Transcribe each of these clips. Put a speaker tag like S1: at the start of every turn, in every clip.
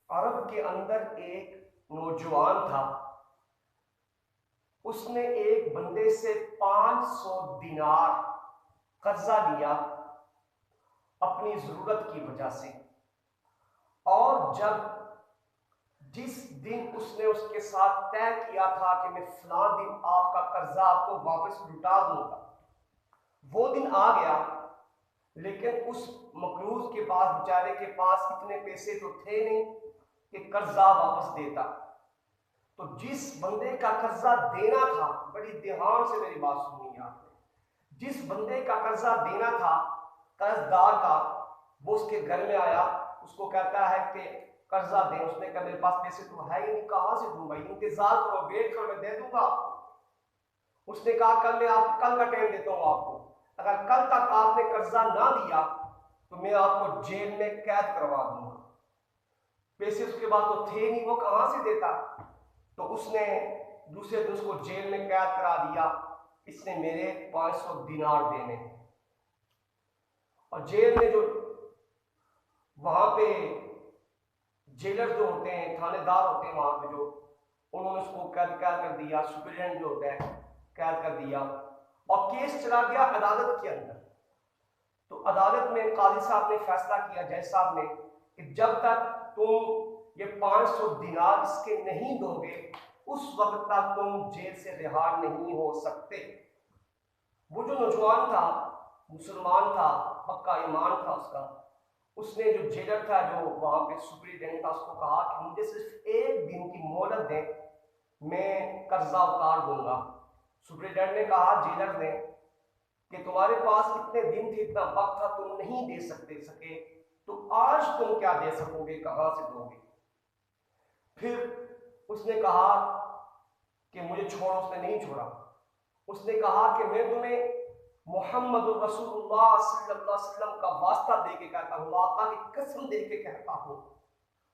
S1: अरब के अंदर एक नौजवान था। उसने एक बंदे से 500 दिनार कर्जा लिया अपनी जरूरत की वजह से। और जिस दिन उसने उसके साथ तय किया था कि मैं फलां दिन आपका कर्जा आपको वापस लौटा दूंगा, वो दिन आ गया। लेकिन उस मकरूज के पास, बेचारे के पास इतने पैसे तो थे नहीं कि कर्जा वापस देता। तो जिस बंदे का कर्जा देना था, बड़ी ध्यान से मेरी बात सुनिए आपने, जिस बंदे का कर्जा देना था कर्जदार का, वो उसके घर में आया, उसको कहता है कि कर्जा दे। उसने कहा मेरे पास पैसे तो है ही नहीं, कहां से दूं भाई, इंतजार करो, वेट करो, मैं दे दूंगा आपको। उसने कहा कल कल का टाइम देता हूं आपको, अगर कल तक आपने कर्जा ना दिया तो मैं आपको जेल में कैद करवा दूंगा। पैसे उसके पास तो थे नहीं, वो कहां से देता। तो उसने दूसरे दिन उसको जेल में कैद करा दिया, इसने मेरे 500 दिनार देने। और जेल में जो वहां पे जेलर जो होते हैं, थानेदार होते हैं वहां पे, जो उन्होंने उसको कैद कर दिया, सुप्रीडेंट जो होता है कैद कर दिया। और केस चला गया अदालत के अंदर। तो अदालत में काजी साहब ने फैसला किया, जज साहब ने, कि जब तक तुम ये 500 दिनार इसके नहीं दोगे उस वक्त तक तुम जेल से रिहा नहीं हो सकते। वो जो नौजवान था, मुसलमान था, पक्का ईमान था उसका। उसने जो जेलर था, जो वहां पे सुप्रीडेंट था, उसको कहा कि मुझे सिर्फ एक दिन की मोहलत दें, मैं कर्जा उतार दूंगा। सुप्रीडेंट ने कहा जेलर ने कि तुम्हारे पास इतने दिन थे, इतना वक्त था, तुम नहीं दे सके, तो आज तुम क्या दे सकोगे, कहां से दोगे। फिर उसने कहा कि मुझे छोड़ो। उसने नहीं छोड़ा। उसने कहा कि मैं तुम्हें मोहम्मद रसूलुल्लाह सल्लल्लाहु अलैहि वसल्लम का वास्ता दे के कहता हूँ, आका की कसम दे के कहता हूँ,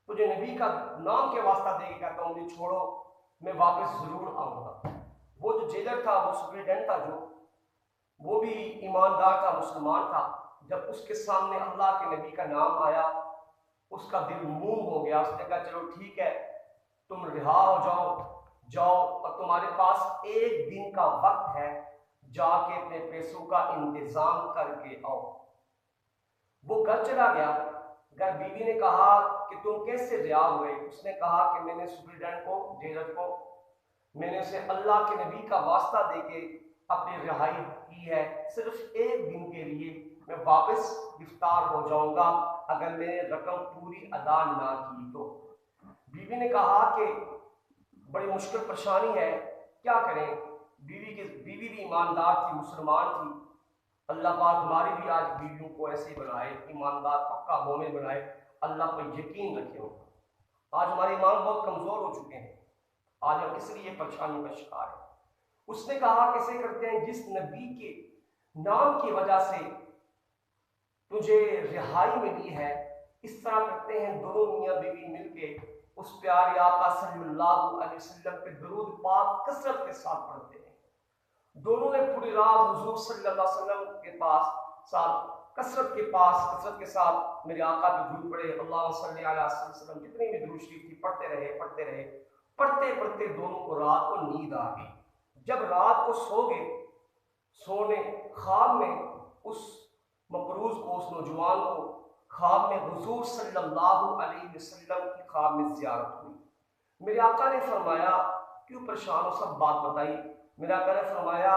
S1: तुझे नबी का नाम के वास्ता दे के कहता हूँ, मुझे छोड़ो, मैं वापस जरूर आऊंगा। वो जो जेलर था, वो सुप्रीडेंट था, जो वो भी ईमानदार था, मुसलमान था। जब उसके सामने अल्लाह के नबी का नाम आया, उसका दिल मूम हो गया। उसने कहा चलो ठीक है, तुम रिहा हो जाओ और तुम्हारे पास एक दिन का वक्त है, जाके अपने पैसों का इंतजाम करके आओ। वो घर चला गया। घर बीवी ने कहा कि तुम कैसे रिहा हुए। उसने कहा कि मैंने सुप्रीडेंट को, जेलर को, मैंने उसे अल्लाह के नबी का वास्ता देके अपनी रिहाई की है, सिर्फ एक दिन के लिए। मैं वापस गिरफ्तार हो जाऊंगा अगर मैंने रकम पूरी अदा ना की तो। बीवी ने कहा कि बड़ी मुश्किल परेशानी है, क्या करें। बीवी भी ईमानदार थी, मुसलमान थी। अल्लाह पाक हमारी भी आज बीवियों को ऐसे बनाए, ईमानदार पक्का मोमिन बनाए, अल्लाह पर यकीन रखे। आज हमारे ईमान बहुत कमजोर हो चुके हैं, आज हम इसलिए परेशानी का शिकार है। उसने कहा कैसे करते हैं, जिस नबी के नाम की वजह से तुझे रिहाई मिली है, इस तरह करते हैं दोनों मियां बीवी मिलके उस प्यारे आका सल्लल्लाहु अलैहि वसल्लम पे दुरूद पाक कसरत के साथ पढ़ते हैं। दोनों ने पूरी रात हुजूर सल्लल्लाहु अलैहि वसल्लम के साथ कसरत के साथ मेरे आका पे दुरूद पढ़े, अल्लाह सल्ली अला वसल्लम, जितनी भी दुरूद शरीफ थी पढ़ते पढ़ते दोनों को रात को नींद आ गई। जब रात को सो गए, सोने ख्वाब में उस मकरूज को, उस नौजवान को ख्वाब में हुजूर सल्लल्लाहु अलैहि वसल्लम की ख्वाब में ज़ियारत हुई। मेरे आका ने फरमाया क्यों परेशान हो, सब बात बताई। मेरे आका ने फरमाया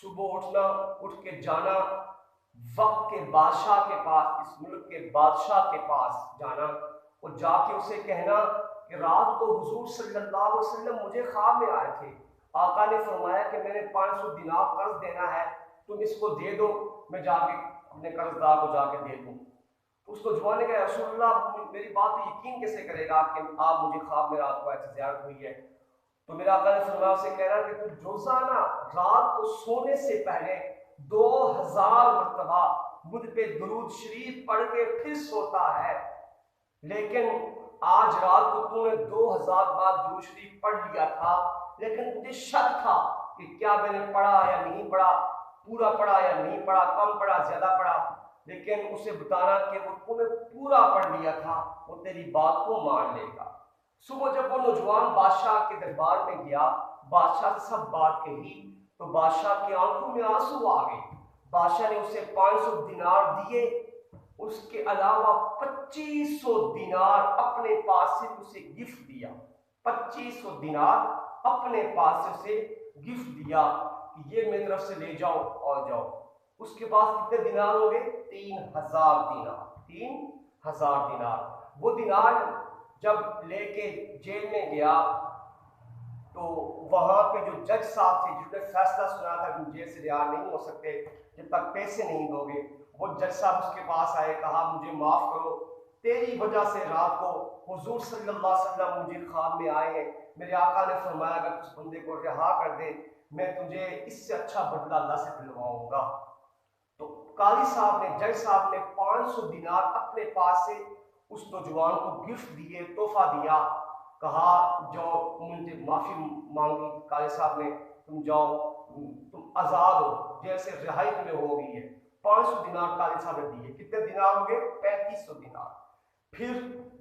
S1: सुबह उठना, उठ के जाना वक्त के बादशाह के पास, इस मुल्क के बादशाह के पास जाना और जाके उसे कहना कि रात को हुजूर सल्लल्लाहु अलैहि वसल्लम मुझे ख्वाब में आए थे, आका ने फरमाया कि मैंने 500 दिनार कर्ज देना है, तुम इसको दे दो, मैं जाके अपने कर्जदार को जाके दे दूं। तो उसको नौजवान ने कहा रसूलुल्लाह मेरी बात तो यकीन कैसे करेगा कि आप मुझे ख्वाब में रात को ऐसी ज़ियारत हुई है। तो मेरा आका ने फरमाया उसे कहना कि तू रोजाना रात को सोने से पहले 2000 मरतबा मुझ पे दुरूद शरीफ पढ़ के फिर सोता है, लेकिन आज रात को तूने 2000 बार दुरूद शरीफ पढ़ लिया था, लेकिन मुझे शक था कि क्या मैंने पढ़ा या नहीं पढ़ा, पूरा पढ़ा या नहीं पढ़ा, कम पढ़ा ज्यादा पढ़ा। लेकिन उसे बताना कि वो तूने पूरा पढ़ लिया था, वो तेरी बात को मान लेगा। सुबह जब वो नौजवान बादशाह के दरबार में गया, बादशाह से सब बात कही, तो बादशाह की आंखों में आंसू आ गए। बादशाह ने उसे 500 दिनार दिए, उसके अलावा 2500 दिनार अपने पास से उसे गिफ्ट दिया। 2500 दिनार अपने पास से उसे गिफ्ट दिया कि ये मेरी तरफ से ले जाओ और जाओ। उसके बाद कितने दिनार हो गए? 3000 दिनार। 3000 दिनार। वो दिनार जब लेके जेल में गया तो वहां पे जो जज साहब थे जिसने फैसला सुना था कि जेल से रिहा नहीं हो सकते जब तक पैसे नहीं दोगे, वो जज साहब उसके पास आए, कहा मुझे माफ करो, तेरी वजह से रात को हुजूर सल्लल्लाहु अलैहि वसल्लम मुझे ख्वाब में आए हैं, मेरे आका ने फरमाया अगर उस बंदे को रिहा कर दे मैं तुझे इससे अच्छा बदला अल्लाह से दिलवाऊंगा। तो काली साहब ने, जज साहब ने 500 दिनार अपने पास से उस नौजवान को गिफ्ट दिए, तोहफा दिया। कहा जो मुझे माफी मांगी काली साहब ने, तुम जाओ, तुम आजाद हो, जेल से रिहाई तुम्हें हो गई है। 500 दिनार काली साहब ने दिए। कितने दिनार हो गए? 3500 दिनार। फिर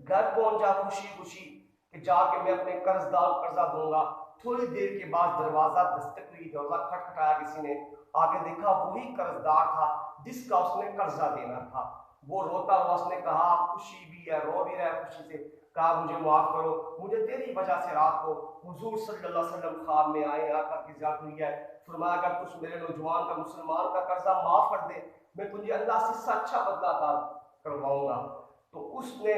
S1: घर पहुंचा खुशी खुशी कि जाके मैं अपने कर्जदार को कर्जा दूंगा। थोड़ी देर के बाद दरवाजा दस्तक हुई, दरवाजा खटखटाया किसी ने, आगे देखा वही कर्जदार था जिसका उसने कर्जा देना था। वो रोता हुआ उसने कहा, खुशी भी है, रो भी रहा है खुशी से, कहा मुझे माफ करो, मुझे तेरी वजह से रात को हुजूर सल्लल्लाहु अलैहि वसल्लम ख्वाब में आए, आका की ज़ियारत हुई है, फरमाया अगर तुझ मेरे नौजवान का, मुसलमान का कर्जा माफ कर दे मैं तुझे अल्लाह से अच्छा बदला करवाऊंगा। तो उसने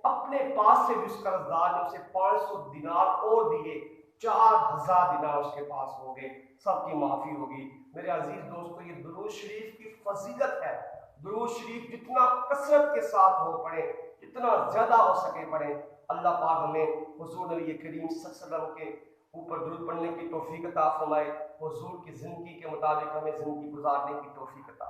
S1: अपने पास से भी उस कर्जदार ने उसे 500 दिनार और दिए, 4000 दिनार उसके पास हो गए, सबकी माफी होगी। मेरे अजीज दोस्तों, ये दुरूद शरीफ की फजीलत है। दुरूद शरीफ जितना कसरत के साथ हो पड़े, जितना ज्यादा हो सके पड़े, अल्लाह पाक हमें हुजूर नबी करीम सल्लल्लाहु अलैहि वसल्लम के ऊपर दुरूद पढ़ने की तौफीक अता फरमाए, हुजूर की जिंदगी के मुताबिक हमें जिंदगी गुजारने की तौफीक अता